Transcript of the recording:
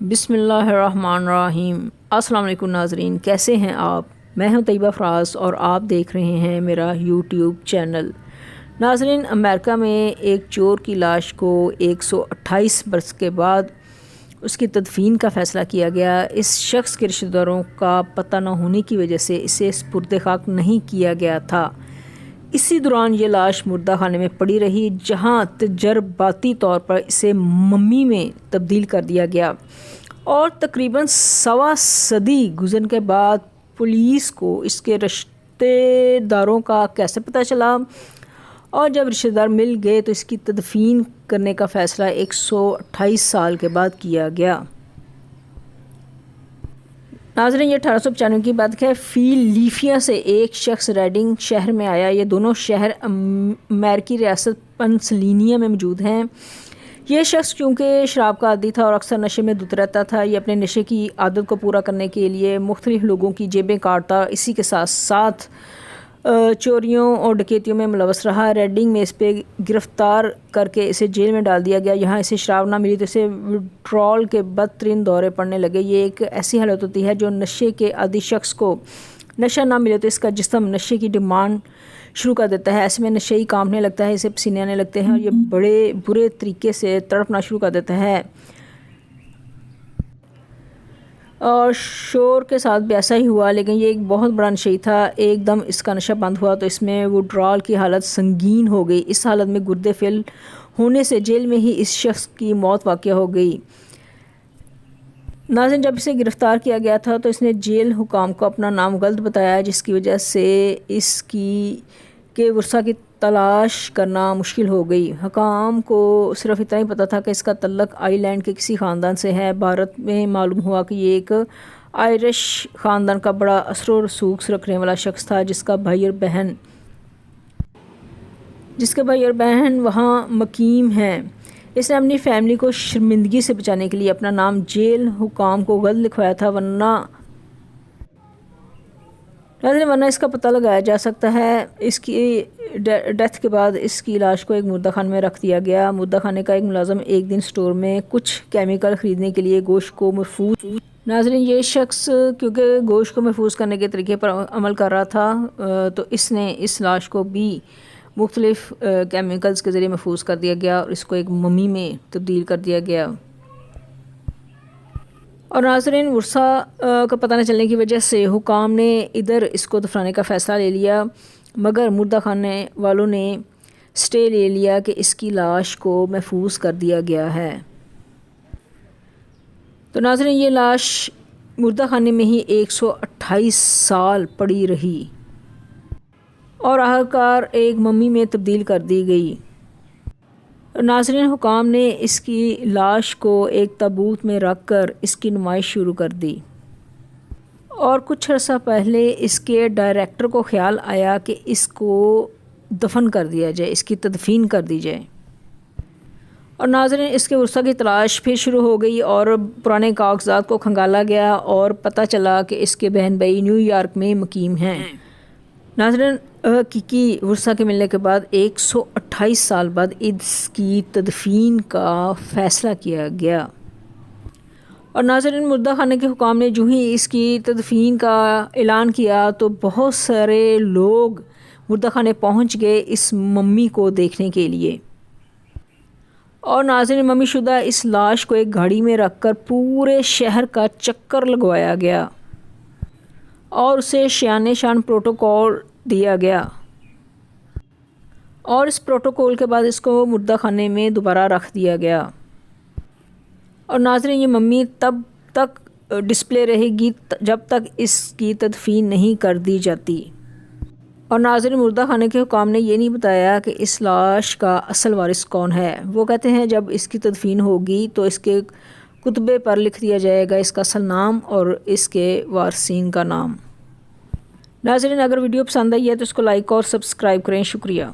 بسم اللہ الرحمن الرحیم۔ السلام علیکم ناظرین، کیسے ہیں آپ؟ میں ہوں طیبہ فراز اور آپ دیکھ رہے ہیں میرا یوٹیوب چینل۔ ناظرین، امریکہ میں ایک چور کی لاش کو 128 برس کے بعد اس کی تدفین کا فیصلہ کیا گیا۔ اس شخص کے رشتہ داروں کا پتہ نہ ہونے کی وجہ سے اسے سپرد خاک نہیں کیا گیا تھا۔ اسی دوران یہ لاش مردہ خانے میں پڑی رہی، جہاں تجرباتی طور پر اسے ممی میں تبدیل کر دیا گیا، اور تقریباً سوا صدی گزرنے کے بعد پولیس کو اس کے رشتہ داروں کا کیسے پتہ چلا، اور جب رشتہ دار مل گئے تو اس کی تدفین کرنے کا فیصلہ 128 سال کے بعد کیا گیا۔ ناظرین، یہ 1895 کی بات ہے۔ فیلیڈیلفیا سے ایک شخص ریڈنگ شہر میں آیا۔ یہ دونوں شہر امریکی ریاست پنسلوانیا میں موجود ہیں۔ یہ شخص چونکہ شراب کا عادی تھا اور اکثر نشے میں دھت رہتا تھا، یہ اپنے نشے کی عادت کو پورا کرنے کے لیے مختلف لوگوں کی جیبیں کاٹتا، اسی کے ساتھ ساتھ چوریوں اور ڈکیتیوں میں ملوث رہا۔ ریڈنگ میں اس پہ گرفتار کر کے اسے جیل میں ڈال دیا گیا۔ یہاں اسے شراب نہ ملی تو اسے وڈرال کے بدترین دورے پڑنے لگے۔ یہ ایک ایسی حالت ہوتی ہے جو نشے کے عادی شخص کو نشہ نہ ملے تو اس کا جسم نشے کی ڈیمانڈ شروع کر دیتا ہے۔ ایسے میں نشے ہی کانپنے لگتا ہے، اسے پسینے آنے لگتے ہیں اور یہ بڑے برے طریقے سے تڑپنا شروع کر دیتا ہے، اور شور کے ساتھ بھی ایسا ہی ہوا۔ لیکن یہ ایک بہت بڑا نشئی تھا۔ ایک دم اس کا نشہ بند ہوا تو اس میں وڈرال کی حالت سنگین ہو گئی۔ اس حالت میں گردے فیل ہونے سے جیل میں ہی اس شخص کی موت واقع ہو گئی۔ ناظرین، جب اسے گرفتار کیا گیا تھا تو اس نے جیل حکام کو اپنا نام غلط بتایا، جس کی وجہ سے اس کے ورثاء کی تلاش کرنا مشکل ہو گئی۔ حکام کو صرف اتنا ہی پتہ تھا کہ اس کا تعلق آئی لینڈ کے کسی خاندان سے ہے۔ بھارت میں معلوم ہوا کہ یہ ایک آئرش خاندان کا بڑا اثر و رسوخ رکھنے والا شخص تھا، جس کے بھائی اور بہن وہاں مقیم ہیں۔ اس نے اپنی فیملی کو شرمندگی سے بچانے کے لیے اپنا نام جیل حکام کو غلط لکھوایا تھا، ورنہ اس کا پتہ لگایا جا سکتا ہے۔ اس کی ڈیتھ کے بعد اس کی لاش کو ایک مردہ خانے میں رکھ دیا گیا۔ مردہ خانے کا ایک ملازم ایک دن سٹور میں کچھ کیمیکل خریدنے کے لیے گوشت کو محفوظ ناظرین، یہ شخص کیونکہ گوشت کو محفوظ کرنے کے طریقے پر عمل کر رہا تھا تو اس نے اس لاش کو بھی مختلف کیمیکلز کے ذریعے محفوظ کر دیا گیا اور اس کو ایک ممی میں تبدیل کر دیا گیا۔ اور ناظرین، ورثاء کا پتہ نہ چلنے کی وجہ سے حکام نے ادھر اس کو دفنانے کا فیصلہ لے لیا، مگر مردہ خانے والوں نے سٹے لے لیا کہ اس کی لاش کو محفوظ کر دیا گیا ہے۔ تو ناظرین، یہ لاش مردہ خانے میں ہی 128 سال پڑی رہی اور آخرکار ایک ممی میں تبدیل کر دی گئی۔ ناظرین، حکام نے اس کی لاش کو ایک تابوت میں رکھ کر اس کی نمائش شروع کر دی، اور کچھ عرصہ پہلے اس کے ڈائریکٹر کو خیال آیا کہ اس کو دفن کر دیا جائے، اس کی تدفین کر دی جائے۔ اور ناظرین، اس کے ورثاء کی تلاش پھر شروع ہو گئی اور پرانے کاغذات کو کھنگالا گیا اور پتہ چلا کہ اس کے بہن بھائی نیو یارک میں مقیم ہیں۔ ناظرین، حقیقی ورثاء کے ملنے کے بعد 128 سال بعد اس کی تدفین کا فیصلہ کیا گیا۔ اور ناظرین، مردہ خانے کے حکام نے جو ہی اس کی تدفین کا اعلان کیا تو بہت سارے لوگ مردہ خانے پہنچ گئے اس ممی کو دیکھنے کے لیے۔ اور ناظرین، ممی شدہ اس لاش کو ایک گاڑی میں رکھ کر پورے شہر کا چکر لگوایا گیا اور اسے شان پروٹوکول دیا گیا، اور اس پروٹوکول کے بعد اس کو مردہ خانے میں دوبارہ رکھ دیا گیا۔ اور ناظرین، یہ ممی تب تک ڈسپلے رہے گی جب تک اس کی تدفین نہیں کر دی جاتی۔ اور ناظرین، مردہ خانے کے حکام نے یہ نہیں بتایا کہ اس لاش کا اصل وارث کون ہے۔ وہ کہتے ہیں جب اس کی تدفین ہوگی تو اس کے کتبے پر لکھ دیا جائے گا اس کا اصل نام اور اس کے وارثین کا نام۔ ناظرین، اگر ویڈیو پسند آئی ہے تو اس کو لائک اور سبسکرائب کریں۔ شکریہ۔